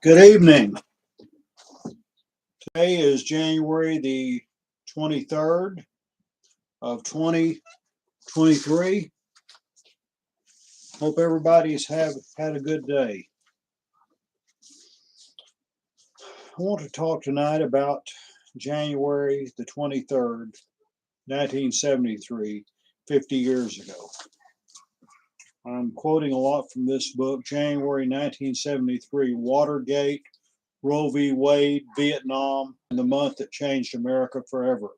Good evening. Today is January the 23rd of 2023. Hope everybody's had a good day. I want to talk tonight about January the 23rd, 1973, 50 years ago. I'm quoting a lot from this book, January 1973, Watergate, Roe v. Wade, Vietnam, and the Month That Changed America Forever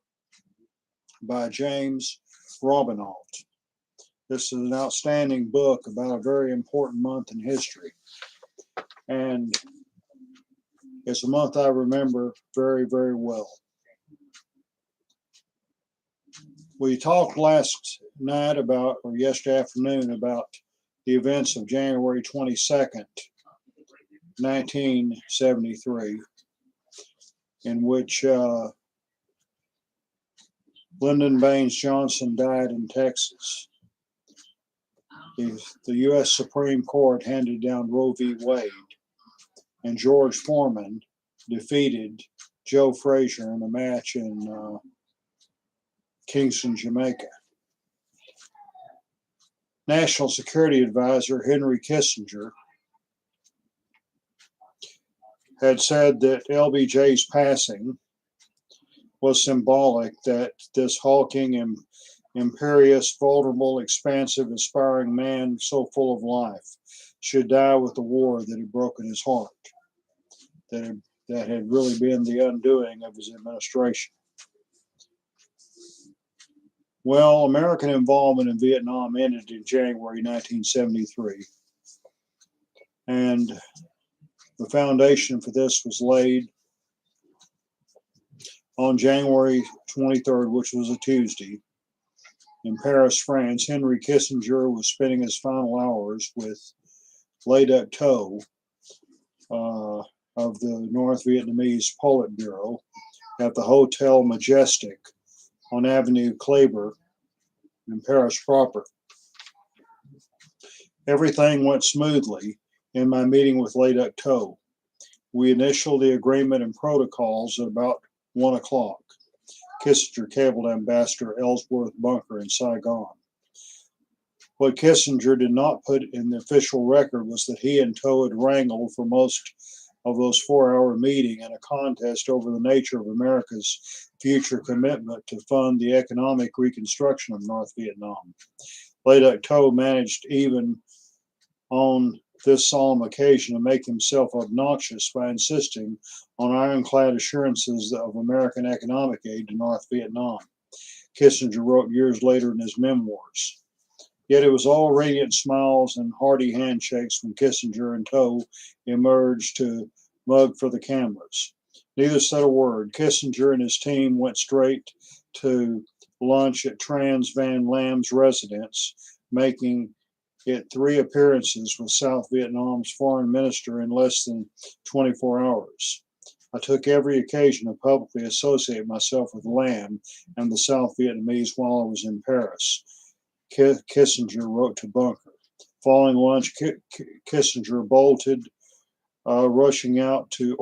by James Robinalt. This is an outstanding book about a very important month in history. And it's a month I remember very, very well. We talked last night or yesterday afternoon about the events of January 22nd, 1973, in which Lyndon Baines Johnson died in Texas. The U.S. Supreme Court handed down Roe v. Wade, and George Foreman defeated Joe Frazier in a match in Kingston, Jamaica. National Security Advisor Henry Kissinger had said that LBJ's passing was symbolic, that this hulking, imperious, vulnerable, expansive, aspiring man so full of life should die with the war that had broken his heart, that had really been the undoing of his administration. Well, American involvement in Vietnam ended in January 1973, and the foundation for this was laid on January 23rd, which was a Tuesday, in Paris, France. Henry Kissinger was spending his final hours with Le Duc Tho of the North Vietnamese Politburo at the Hotel Majestic on Avenue Kleber in Paris proper. Everything went smoothly in my meeting with Le Duc Tho. We initialed the agreement and protocols at about 1 o'clock. Kissinger cabled Ambassador Ellsworth Bunker in Saigon. What Kissinger did not put in the official record was that he and Tho had wrangled for most of those 4-hour meeting in a contest over the nature of America's future commitment to fund the economic reconstruction of North Vietnam. Le Duc Tho managed even on this solemn occasion to make himself obnoxious by insisting on ironclad assurances of American economic aid to North Vietnam. Kissinger wrote years later in his memoirs. Yet it was all radiant smiles and hearty handshakes when Kissinger and Tho emerged to mug for the cameras. Neither said a word. Kissinger and his team went straight to lunch at Trans Van Lam's residence, making it 3 appearances with South Vietnam's foreign minister in less than 24 hours. I took every occasion to publicly associate myself with Lam and the South Vietnamese while I was in Paris, Kissinger wrote to Bunker. Following lunch, Kissinger bolted, rushing out to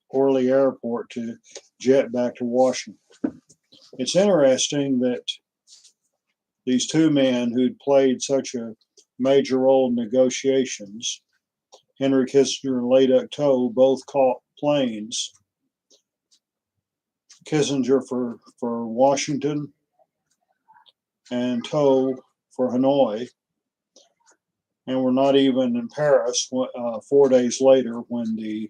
Orly Airport to jet back to Washington. It's interesting that these two men who'd played such a major role in negotiations, Henry Kissinger and Le Duc Tho, both caught planes. Kissinger for Washington and Tho for Hanoi, and were not even in Paris 4 days later when the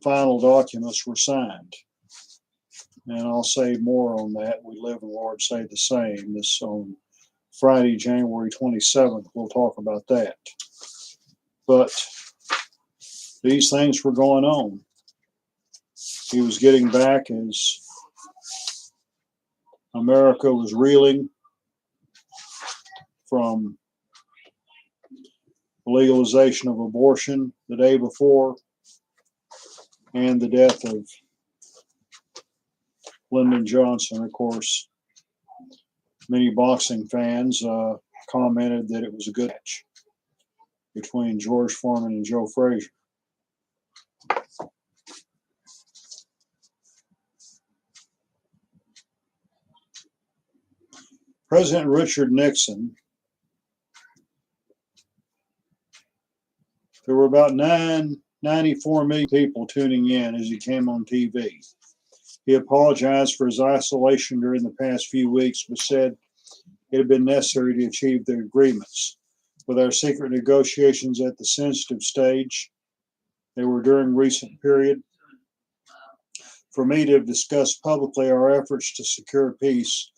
final documents were signed. And I'll say more on that. We live and Lord say the same. This on Friday, January 27th, we'll talk about that. But these things were going on. He was getting back as America was reeling from legalization of abortion the day before and the death of Lyndon Johnson. Of course, many boxing fans commented that it was a good match. between George Foreman and Joe Frazier. President Richard Nixon, there were about 94 million people tuning in as he came on TV. He apologized for his isolation during the past few weeks, but said it had been necessary to achieve the agreements. With our secret negotiations at the sensitive stage they were during recent period, for me to have discussed publicly our efforts to secure peace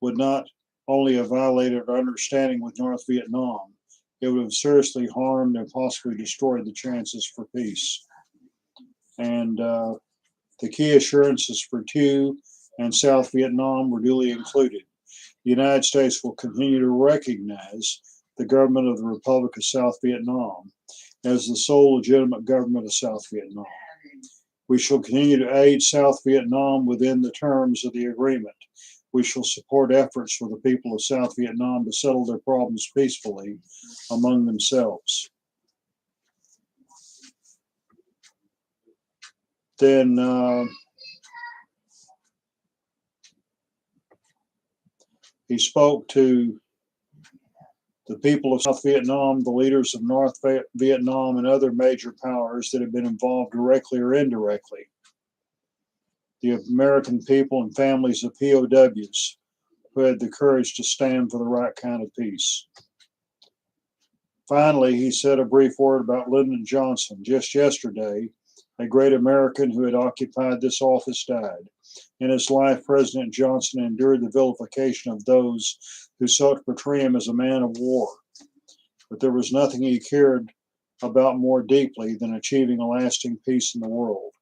would not only have violated our understanding with North Vietnam, it would have seriously harmed and possibly destroyed the chances for peace. And the key assurances for Tu and South Vietnam were duly included. The United States will continue to recognize the government of the Republic of South Vietnam as the sole legitimate government of South Vietnam. We shall continue to aid South Vietnam within the terms of the agreement. We shall support efforts for the people of South Vietnam to settle their problems peacefully among themselves. Then he spoke to the people of South Vietnam, the leaders of North Vietnam, and other major powers that have been involved directly or indirectly. The American people and families of POWs who had the courage to stand for the right kind of peace. Finally, he said a brief word about Lyndon Johnson. Just yesterday, a great American who had occupied this office died. In his life, President Johnson endured the vilification of those who sought to portray him as a man of war. But there was nothing he cared about more deeply than achieving a lasting peace in the world.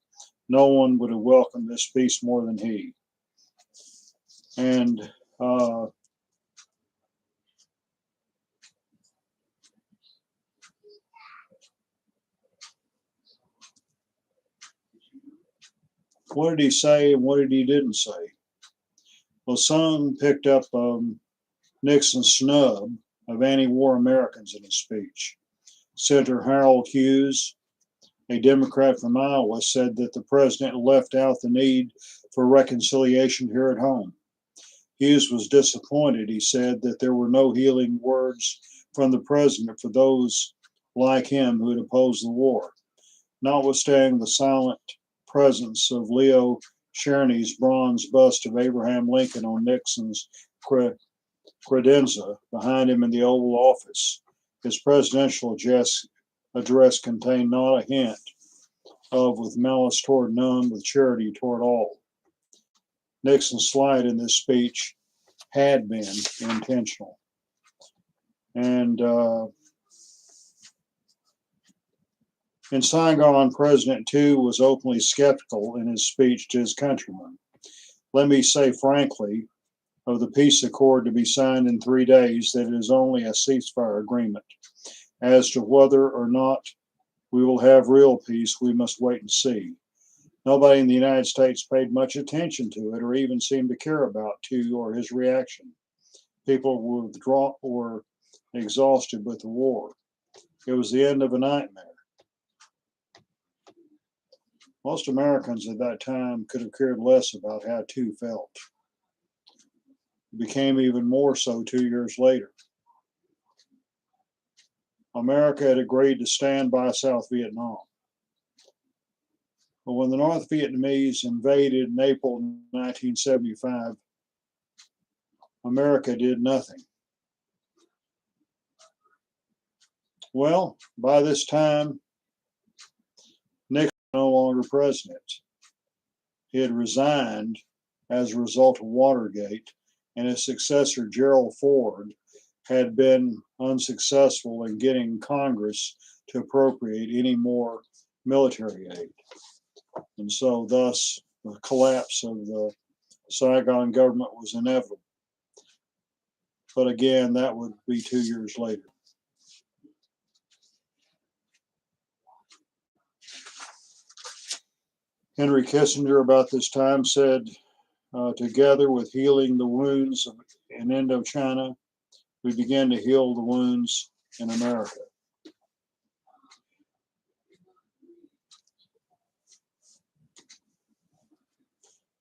No one would have welcomed this peace more than he. And what did he say and what did he didn't say? Well, some picked up Nixon's snub of anti-war Americans in his speech. Senator Harold Hughes, a Democrat from Iowa, said that the president left out the need for reconciliation here at home. Hughes was disappointed. He said that there were no healing words from the president for those like him who had opposed the war. Notwithstanding the silent presence of Leo Cherney's bronze bust of Abraham Lincoln on Nixon's credenza behind him in the Oval Office, his presidential address contained not a hint of with malice toward none, with charity toward all. Nixon's slight in this speech had been intentional. And in Saigon, President Tu was openly skeptical in his speech to his countrymen. Let me say frankly, of the peace accord to be signed in 3 days, that it is only a ceasefire agreement. As to whether or not we will have real peace, we must wait and see. Nobody in the United States paid much attention to it or even seemed to care about Tu or his reaction. People were exhausted with the war. It was the end of a nightmare. Most Americans at that time could have cared less about how Tu felt. It became even more so 2 years later. America had agreed to stand by South Vietnam. But when the North Vietnamese invaded in April 1975, America did nothing. Well, by this time, Nixon was no longer president. He had resigned as a result of Watergate, and his successor, Gerald Ford, had been unsuccessful in getting Congress to appropriate any more military aid. And so thus the collapse of the Saigon government was inevitable. But again, that would be 2 years later. Henry Kissinger about this time said, together with healing the wounds in Indochina, we began to heal the wounds in America.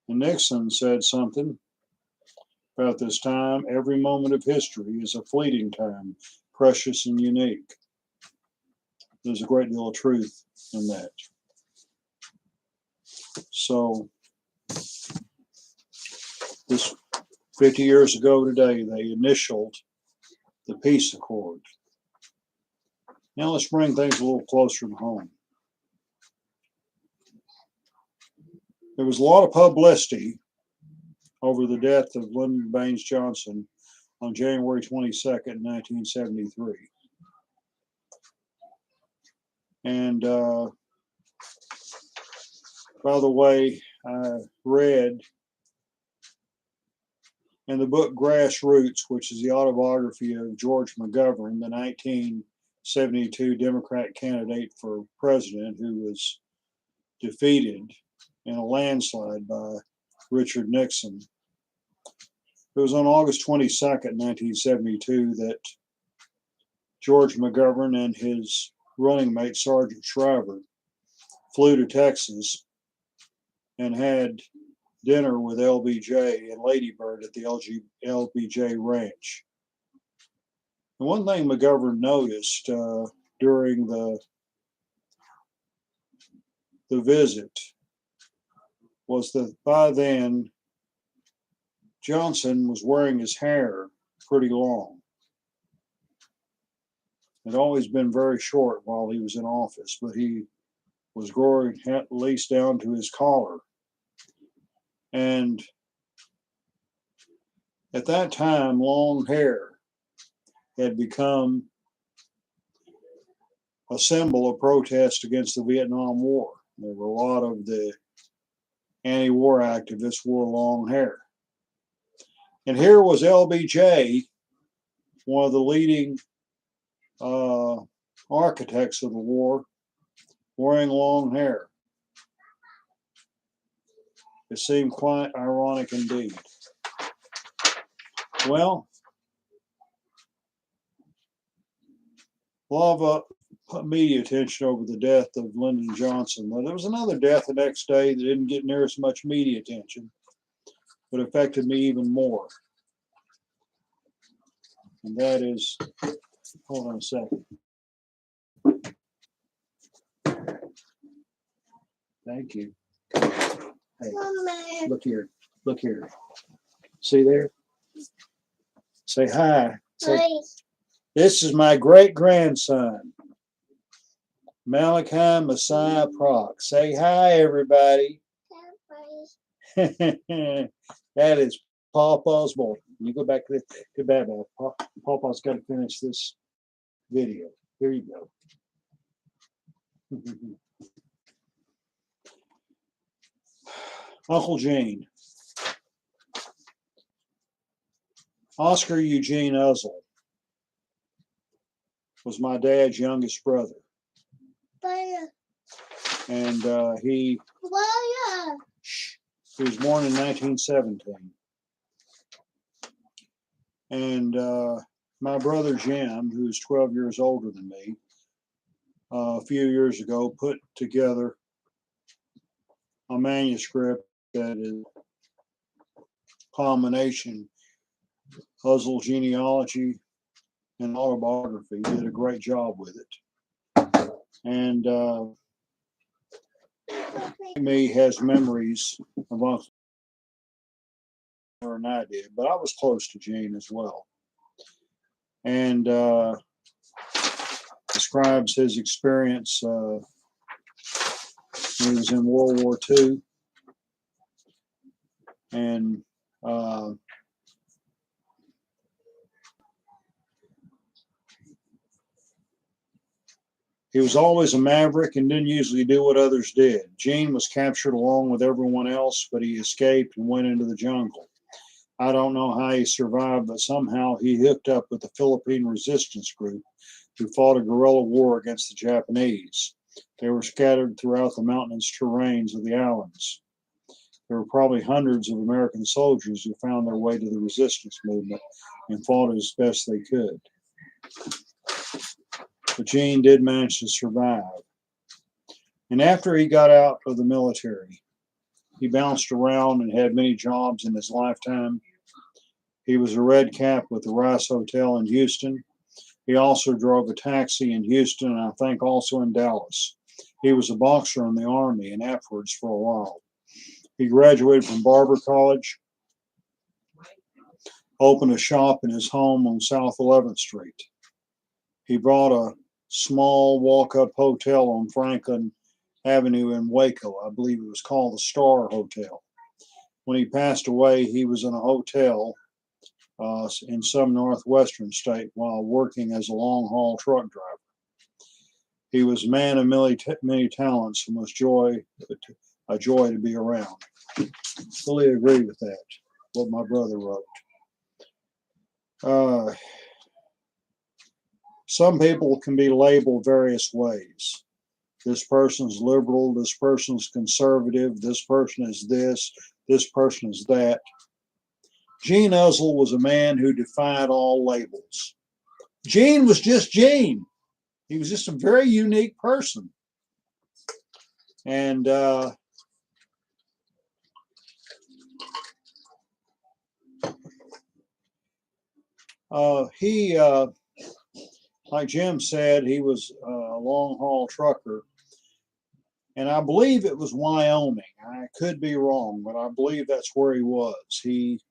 And Nixon said something about this time. Every moment of history is a fleeting time, precious and unique. There's a great deal of truth in that. So, this 50 years ago today, they initialed the peace accord. Now let's bring things a little closer to home. There was a lot of publicity over the death of Lyndon Baines Johnson on January 22nd, 1973. And by the way, I read in the book Grassroots, which is the autobiography of George McGovern, the 1972 Democrat candidate for president who was defeated in a landslide by Richard Nixon. It was on August 22nd, 1972, that George McGovern and his running mate, Sergeant Shriver, flew to Texas and had dinner with LBJ and Lady Bird at the LBJ Ranch. And one thing McGovern noticed during the visit was that by then Johnson was wearing his hair pretty long. It had always been very short while he was in office, but he was growing at least down to his collar. And at that time, long hair had become a symbol of protest against the Vietnam War. There were a lot of the anti-war activists wore long hair. And here was LBJ, one of the leading architects of the war, wearing long hair. It seemed quite ironic indeed. Well, a lot of media attention over the death of Lyndon Johnson. Well, there was another death the next day that didn't get near as much media attention, but affected me even more. And that is, hold on a second. Thank you. Hey, look here. Look here. See there? Say hi. Say, hi. This is my great-grandson, Malachi Messiah Prock. Say hi, everybody. That is Papa's boy. You go back to bed. Papa's got to finish this video. Here you go. Uncle Gene. Oscar Eugene Uzzell was my dad's youngest brother. And he was born in 1917. And my brother Jim, who's 12 years older than me, a few years ago put together a manuscript that is a combination Uzzell genealogy and autobiography. He did a great job with it. And me has memories of Uncle than I did, but I was close to Gene as well. And describes his experience when he was in World War II. And he was always a maverick and didn't usually do what others did. Gene was captured along with everyone else, but he escaped and went into the jungle. I don't know how he survived, but somehow he hooked up with the Philippine resistance group who fought a guerrilla war against the Japanese. They were scattered throughout the mountainous terrains of the islands. There were probably hundreds of American soldiers who found their way to the resistance movement and fought as best they could. But Gene did manage to survive. And after he got out of the military, He bounced around and had many jobs in his lifetime. He was a red cap with the Rice Hotel in Houston. He also drove a taxi in Houston and I think also in Dallas. He was a boxer in the Army and afterwards for a while. He graduated from Barber College, opened a shop in his home on South 11th Street. He bought a small walk-up hotel on Franklin Avenue in Waco. I believe it was called the Star Hotel. When he passed away, he was in a hotel in some northwestern state while working as a long-haul truck driver. He was a man of many talents and was a joy to be around. Fully agree with that, what my brother wrote. Some people can be labeled various ways. This person's liberal, this person's conservative, this person is this person is that. Gene Uzzell was a man who defied all labels. Gene was just Gene. He was just a very unique person. And he, like Jim said, he was a long-haul trucker. And I believe it was Wyoming. I could be wrong, but I believe that's where he was. He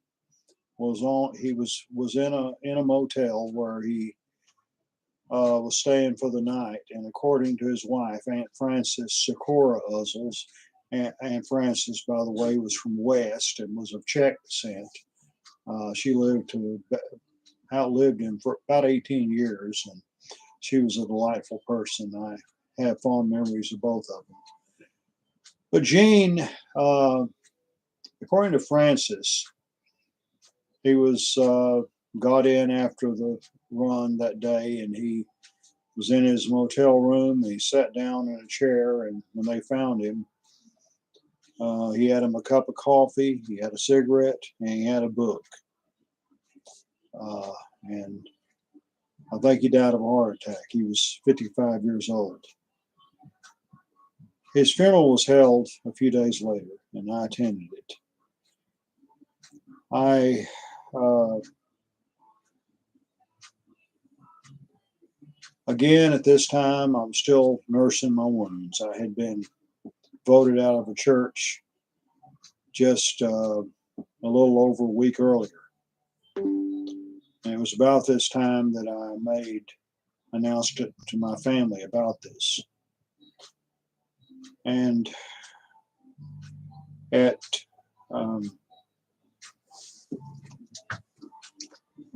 was in a motel where he was staying for the night. And according to his wife, Aunt Frances Socorro Uzzell, Aunt Frances, by the way, was from West and was of Czech descent. She outlived him for about 18 years, and she was a delightful person. I have fond memories of both of them. But Gene, according to Francis, he was got in after the run that day, and he was in his motel room. He sat down in a chair, and when they found him, he had him a cup of coffee, he had a cigarette, and he had a book. And I think he died of a heart attack. He was 55 years old. His funeral was held a few days later, and I attended it. Again, at this time, I was still nursing my wounds. I had been voted out of a church just a little over a week earlier. And it was about this time that I announced it to my family about this. And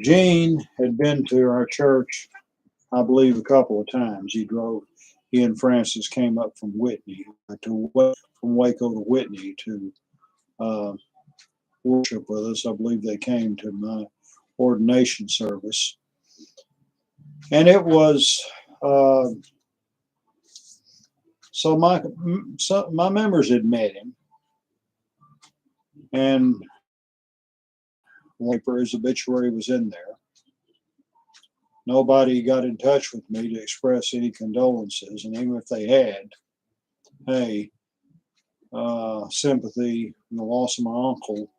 Gene had been to our church, I believe, a couple of times. He and Francis came up from from Waco to Whitney to worship with us. I believe they came to my ordination service. And it was, so my members had met him, and his obituary was in there. Nobody got in touch with me to express any condolences, and even if they had, hey, sympathy in the loss of my uncle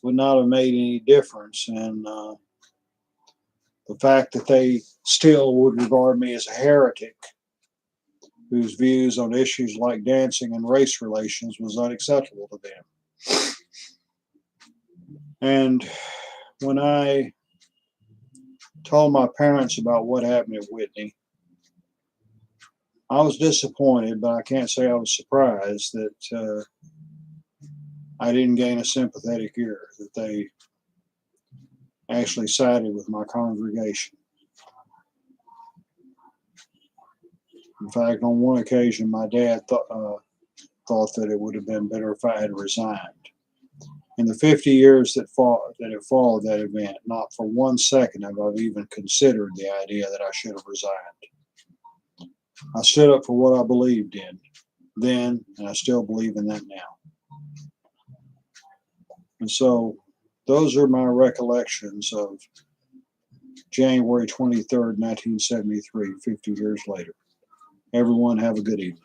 would not have made any difference. And the fact that they still would regard me as a heretic whose views on issues like dancing and race relations was unacceptable to them. And when I told my parents about what happened at Whitney, I was disappointed, but I can't say I was surprised that I didn't gain a sympathetic ear, that they actually sided with my congregation. In fact, on one occasion, my dad thought that it would have been better if I had resigned. In the 50 years that followed that event, not for 1 second have I even considered the idea that I should have resigned. I stood up for what I believed in then, and I still believe in that now. And so those are my recollections of January 23rd, 1973, 50 years later. Everyone have a good evening.